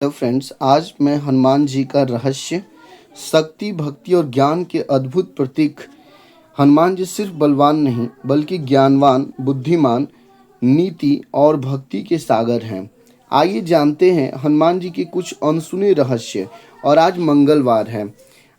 Hello friends, आज मैं हनुमान जी का रहस्य, शक्ति, भक्ति और ज्ञान के अद्भुत प्रतीक। हनुमान जी सिर्फ बलवान नहीं बल्कि ज्ञानवान, बुद्धिमान, नीति और भक्ति के सागर हैं। आइए जानते हैं हनुमान जी के कुछ अनसुने रहस्य। और आज मंगलवार है।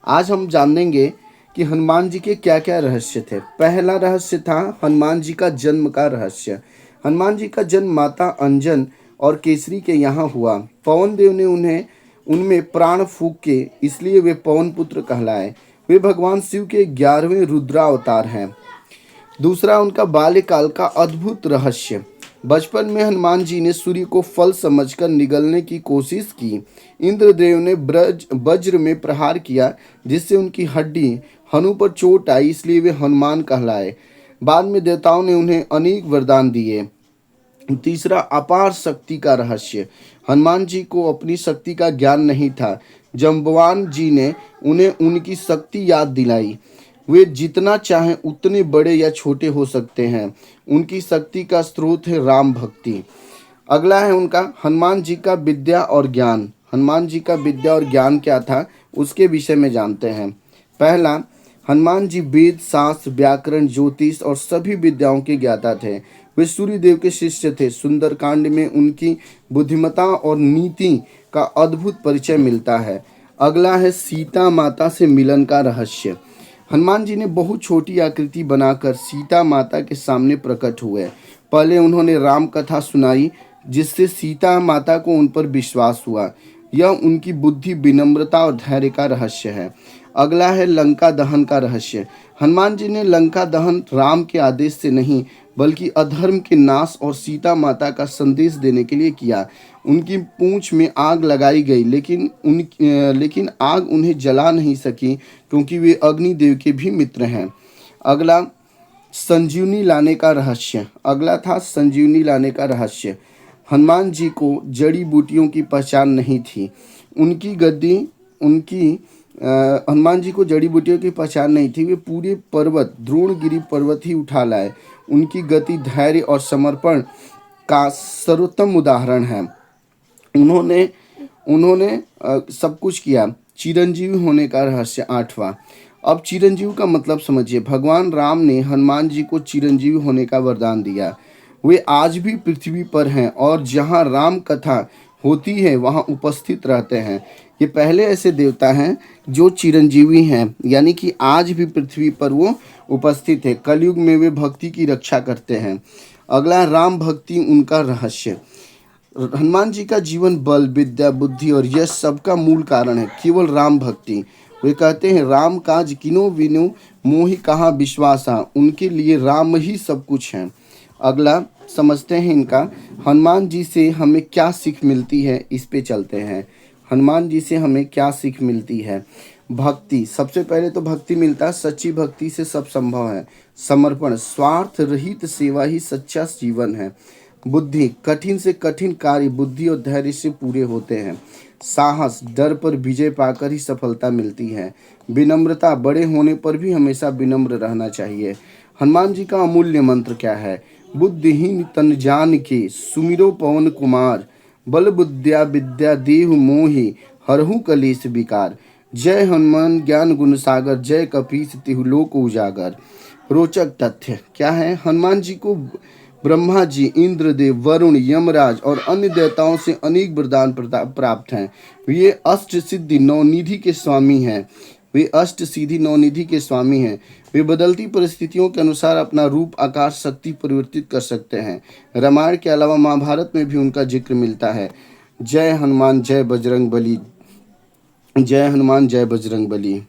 आज हम जानेंगे कि हनुमान जी के क्या क्या रहस्य थे। पहला रहस्य था हनुमान जी का जन्म का रहस्य। हनुमान जी का जन्म माता अंजन और केसरी के यहाँ हुआ। पवन देव ने उन्हें उनमें प्राण फूंके, इसलिए वे पवन पुत्र कहलाए। वे भगवान शिव के 11वें रुद्रावतार हैं। दूसरा, उनका बाल्यकाल का अद्भुत रहस्य। बचपन में हनुमान जी ने सूर्य को फल समझकर निगलने की कोशिश की। इंद्रदेव ने वज्र में प्रहार किया, जिससे उनकी हड्डी हनु पर चोट आई, इसलिए वे हनुमान कहलाए। बाद में देवताओं ने उन्हें अनेक वरदान दिए। तीसरा, अपार शक्ति का रहस्य। हनुमान जी को अपनी शक्ति का ज्ञान नहीं था। जम्बवान जी ने उन्हें उनकी शक्ति याद दिलाई। वे जितना चाहें उतने बड़े या छोटे हो सकते हैं। उनकी शक्ति का स्रोत है राम भक्ति। अगला है उनका हनुमान जी का विद्या और ज्ञान। हनुमान जी का विद्या और ज्ञान क्या था, उसके विषय में जानते हैं। पहला, हनुमान जी वेद, शास्त्र, व्याकरण, ज्योतिष और सभी विद्याओं के ज्ञाता थे। वे सूर्य देव के शिष्य थे। सुंदरकांड में उनकी बुद्धिमत्ता और नीति का अद्भुत परिचय मिलता है। अगला है सीता माता से मिलन का रहस्य। हनुमान जी ने बहुत छोटी आकृति बनाकर सीता माता के सामने प्रकट हुए। पहले उन्होंने राम कथा सुनाई, जिससे सीता माता को उन पर विश्वास हुआ। यह उनकी बुद्धि, विनम्रता और धैर्य का रहस्य है। अगला है लंका दहन का रहस्य। हनुमान जी ने लंका दहन राम के आदेश से नहीं बल्कि अधर्म के नाश और सीता माता का संदेश देने के लिए किया। उनकी पूंछ में आग लगाई गई, लेकिन आग उन्हें जला नहीं सकी, क्योंकि वे अग्निदेव के भी मित्र हैं। अगला संजीवनी लाने का रहस्य। अगला था संजीवनी लाने का रहस्य। हनुमान जी को जड़ी बूटियों की पहचान नहीं थी। हनुमान जी को जड़ी बूटियों की पहचान नहीं थी। वे पूरे पर्वत, द्रोणगिरि पर्वत ही उठा लाए। उनकी गति, धैर्य और समर्पण का सर्वोत्तम उदाहरण है। उन्होंने उन्होंने सब कुछ किया। चिरंजीवी होने का रहस्य। आठवां, अब चिरंजीव का मतलब समझिए। भगवान राम ने हनुमान जी को चिरंजीवी होने का वरदान दिया। वे आज भी पृथ्वी पर हैं और जहाँ राम कथा होती है वहाँ उपस्थित रहते हैं। ये पहले ऐसे देवता हैं जो चिरंजीवी हैं, यानी कि आज भी पृथ्वी पर वो उपस्थित है। कलयुग में वे भक्ति की रक्षा करते हैं। अगला, राम भक्ति, उनका रहस्य। हनुमान जी का जीवन बल, विद्या, बुद्धि और यश सबका मूल कारण है केवल राम भक्ति। वे कहते हैं, राम काज किनो विनु मोहि कहाँ विश्वासा। उनके लिए राम ही सब कुछ है। अगला समझते हैं इनका, हनुमान जी से हमें क्या सीख मिलती है, इस पे चलते हैं। हनुमान जी से हमें क्या सीख मिलती है। भक्ति, सबसे पहले तो भक्ति मिलता है, सच्ची भक्ति से सब संभव है। समर्पण, स्वार्थ रहित सेवा ही सच्चा जीवन है। बुद्धि, कठिन से कठिन कार्य बुद्धि और धैर्य से पूरे होते हैं। साहस, डर पर विजय पाकर ही सफलता मिलती है। विनम्रता, बड़े होने पर भी हमेशा विनम्र रहना चाहिए। हनुमान जी का अमूल्य मंत्र क्या है। बुद्धिहीन तन जान के सुमिरो पवन कुमार, बल बुद्धिया विद्या देहु मोहि हरहु कलेश विकार। जय हनुमान ज्ञान गुण सागर, जय कपीस तिहु लोक उजागर। रोचक तथ्य क्या है। हनुमान जी को ब्रह्मा जी, इंद्रदेव, वरुण, यमराज और अन्य देवताओं से अनेक वरदान प्राप्त हैं। ये अष्ट सिद्धि नवनिधि के स्वामी हैं। वे बदलती परिस्थितियों के अनुसार अपना रूप, आकार, शक्ति परिवर्तित कर सकते हैं। रामायण के अलावा महाभारत में भी उनका जिक्र मिलता है। जय हनुमान जय बजरंग बली। जय हनुमान जय बजरंग बली।